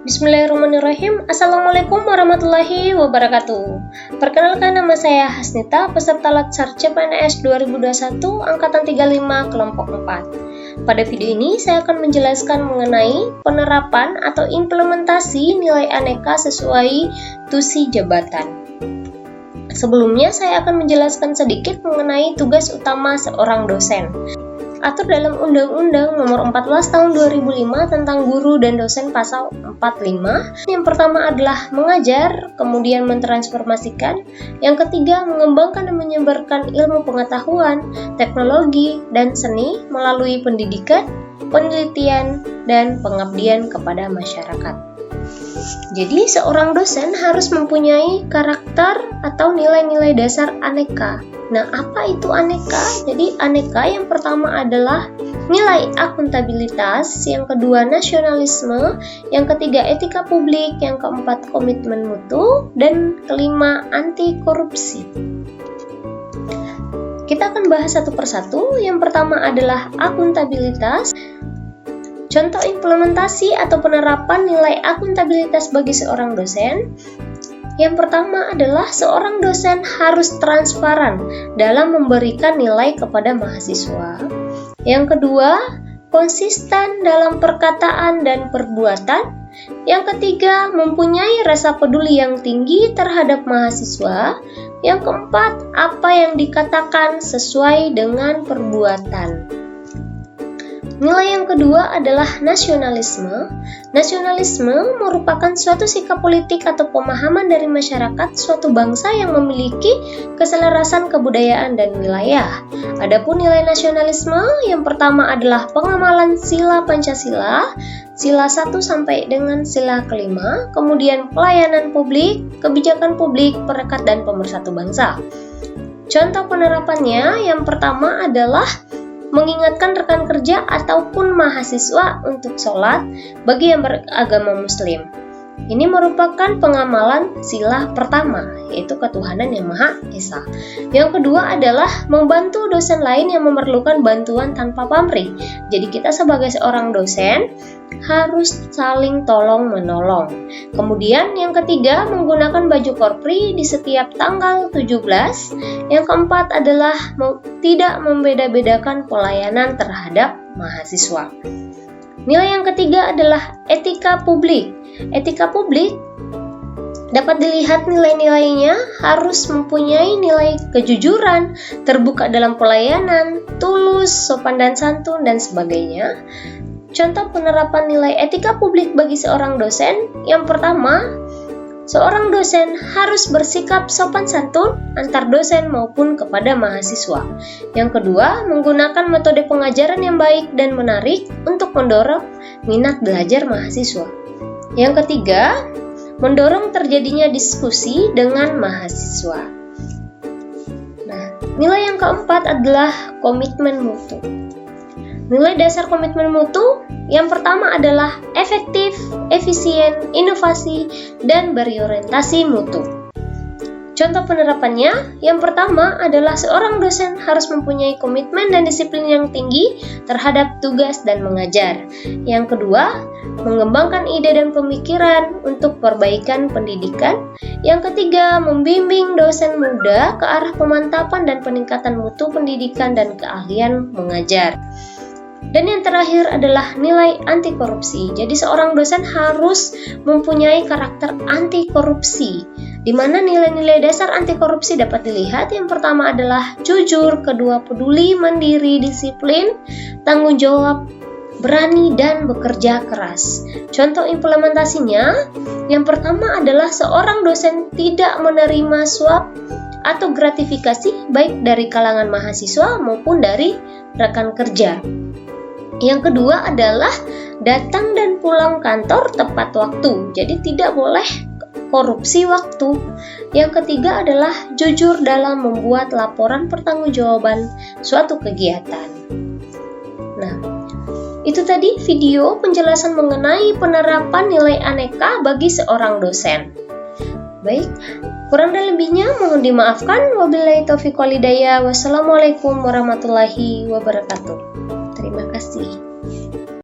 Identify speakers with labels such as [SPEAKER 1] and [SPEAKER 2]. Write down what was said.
[SPEAKER 1] Bismillahirrahmanirrahim. Assalamualaikum warahmatullahi wabarakatuh. Perkenalkan, nama saya Hasnita, peserta Latsar CPNS 2021 Angkatan 35 Kelompok 4. Pada video ini saya akan menjelaskan mengenai penerapan atau implementasi nilai aneka sesuai tusi jabatan. Sebelumnya saya akan menjelaskan sedikit mengenai tugas utama seorang dosen. Atur dalam Undang-Undang Nomor 14 Tahun 2005 tentang Guru dan Dosen Pasal 45. Yang pertama adalah mengajar, kemudian mentransformasikan. Yang ketiga, mengembangkan dan menyebarkan ilmu pengetahuan, teknologi, dan seni melalui pendidikan, penelitian, dan pengabdian kepada masyarakat. Jadi, seorang dosen harus mempunyai karakter atau nilai-nilai dasar aneka. Nah, apa itu aneka? Jadi, aneka yang pertama adalah nilai akuntabilitas, yang kedua nasionalisme, yang ketiga etika publik, yang keempat komitmen mutu, dan kelima anti korupsi. Kita akan bahas satu persatu. Yang pertama adalah akuntabilitas. Contoh implementasi atau penerapan nilai akuntabilitas bagi seorang dosen. Yang pertama adalah seorang dosen harus transparan dalam memberikan nilai kepada mahasiswa. Yang kedua, konsisten dalam perkataan dan perbuatan. Yang ketiga, mempunyai rasa peduli yang tinggi terhadap mahasiswa. Yang keempat, apa yang dikatakan sesuai dengan perbuatan. Nilai yang kedua adalah nasionalisme. Nasionalisme merupakan suatu sikap politik atau pemahaman dari masyarakat suatu bangsa yang memiliki keselarasan kebudayaan dan wilayah. Adapun nilai nasionalisme yang pertama adalah pengamalan sila Pancasila, sila 1 sampai dengan sila kelima, kemudian pelayanan publik, kebijakan publik, perekat dan pemersatu bangsa. Contoh penerapannya yang pertama adalah mengingatkan rekan kerja ataupun mahasiswa untuk sholat bagi yang beragama muslim. Ini merupakan pengamalan sila pertama, yaitu ketuhanan yang Maha Esa. Yang kedua adalah membantu dosen lain yang memerlukan bantuan tanpa pamrih. Jadi kita sebagai seorang dosen harus saling tolong-menolong. Kemudian yang ketiga, menggunakan baju korpri di setiap tanggal 17. Yang keempat adalah tidak membeda-bedakan pelayanan terhadap mahasiswa. Nilai yang ketiga adalah etika publik. Etika publik dapat dilihat nilai-nilainya harus mempunyai nilai kejujuran, terbuka dalam pelayanan, tulus, sopan dan santun, dan sebagainya. Contoh penerapan nilai etika publik bagi seorang dosen, yang pertama, seorang dosen harus bersikap sopan santun antar dosen maupun kepada mahasiswa. Yang kedua, menggunakan metode pengajaran yang baik dan menarik untuk mendorong minat belajar mahasiswa. Yang ketiga, mendorong terjadinya diskusi dengan mahasiswa. Nah, nilai yang keempat adalah komitmen mutu. Nilai dasar komitmen mutu yang pertama adalah efektif, efisien, inovasi, dan berorientasi mutu. Contoh penerapannya, yang pertama adalah seorang dosen harus mempunyai komitmen dan disiplin yang tinggi terhadap tugas dan mengajar. Yang kedua, mengembangkan ide dan pemikiran untuk perbaikan pendidikan. Yang ketiga, membimbing dosen muda ke arah pemantapan dan peningkatan mutu pendidikan dan keahlian mengajar. Dan yang terakhir adalah nilai anti korupsi. Jadi seorang dosen harus mempunyai karakter anti korupsi, di mana nilai-nilai dasar anti korupsi dapat dilihat. Yang pertama adalah jujur, kedua peduli, mandiri, disiplin, tanggung jawab, berani, dan bekerja keras. Contoh implementasinya, yang pertama adalah seorang dosen tidak menerima suap atau gratifikasi baik dari kalangan mahasiswa maupun dari rekan kerja. Yang kedua adalah datang dan pulang kantor tepat waktu, jadi tidak boleh korupsi waktu. Yang ketiga adalah jujur dalam membuat laporan pertanggungjawaban suatu kegiatan. Nah, itu tadi video penjelasan mengenai penerapan nilai aneka bagi seorang dosen. Baik, kurang dan lebihnya mohon dimaafkan. Wabillahi taufiq wal hidayah. Wassalamualaikum warahmatullahi wabarakatuh. Terima kasih.